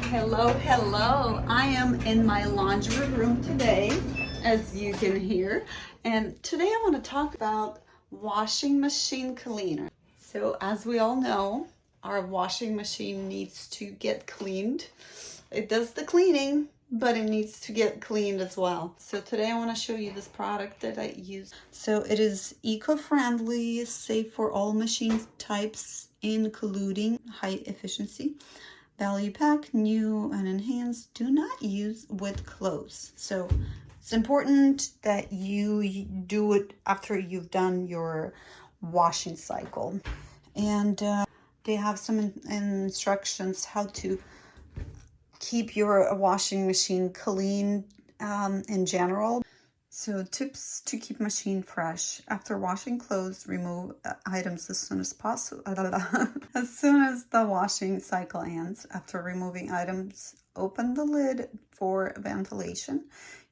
Hello, hello. I am in my laundry room today, as you can hear. And today I want to talk about washing machine cleaner. So as we all know, our washing machine needs to get cleaned. It does the cleaning, but it needs to get cleaned as well. So today I want to show you this product that I use. So it is eco-friendly, safe for all machine types, including high efficiency. Value pack, new and enhanced, do not use with clothes. So it's important that you do it after you've done your washing cycle. And they have some instructions how to keep your washing machine clean in general. So tips to keep machine fresh. After washing clothes, remove items as soon as possible. As soon as the washing cycle ends. After removing items, open the lid for ventilation.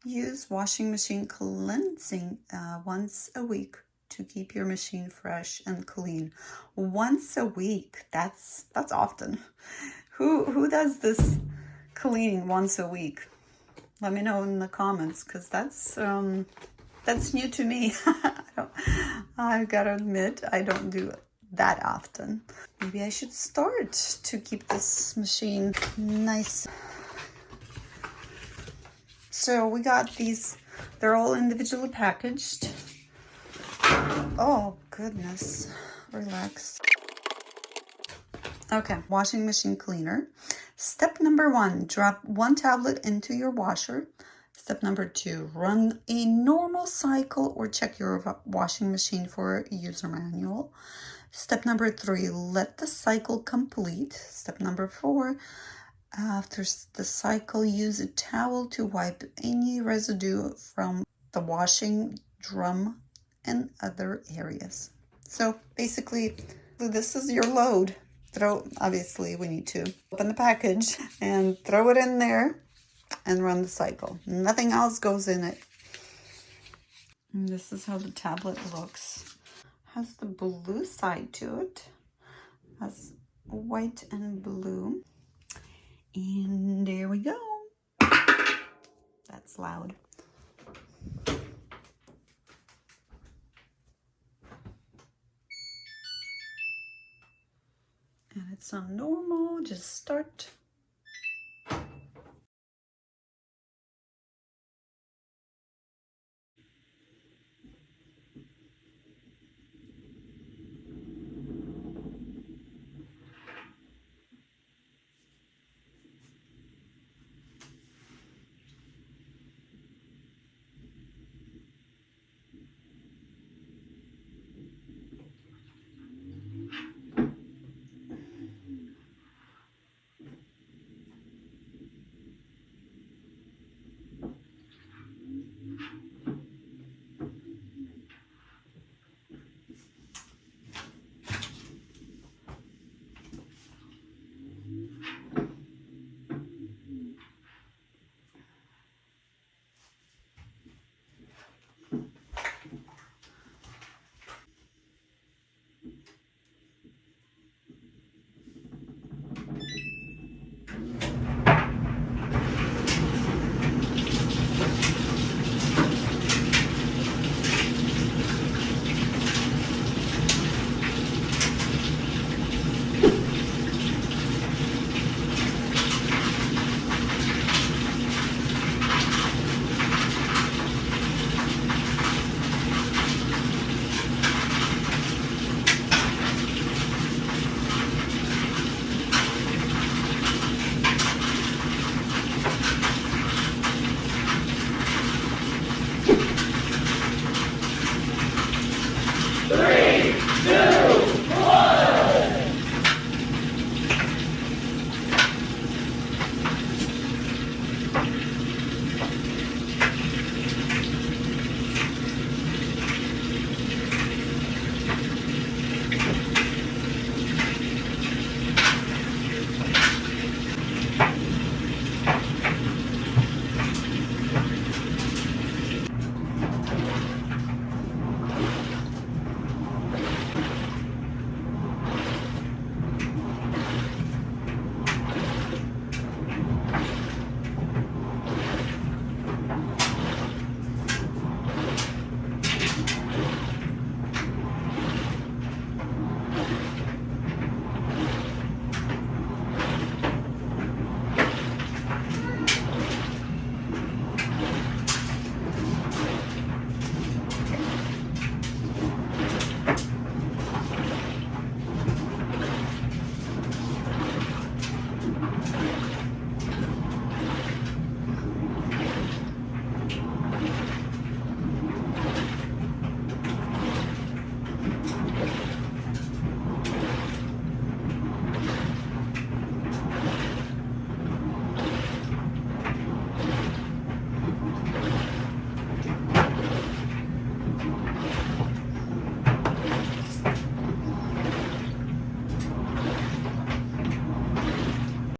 Use washing machine cleansing once a week to keep your machine fresh and clean. Once a week, that's often. Who does this cleaning once a week? Let me know in the comments, because that's new to me. I've got to admit, I don't do it that often. Maybe I should start to keep this machine nice. So we got these, they're all individually packaged. Oh goodness, relax. Okay, washing machine cleaner. Step number 1, drop 1 tablet into your washer. Step number 2, run a normal cycle or check your washing machine for a user manual. Step number 3, let the cycle complete. Step number 4, after the cycle, use a towel to wipe any residue from the washing drum and other areas. So basically, this is your load. Obviously we need to open the package and throw it in there and run the cycle. Nothing else goes in it. And this is how the tablet looks. Has the blue side to it. Has white and blue. And there we go. That's loud. And it's on normal, just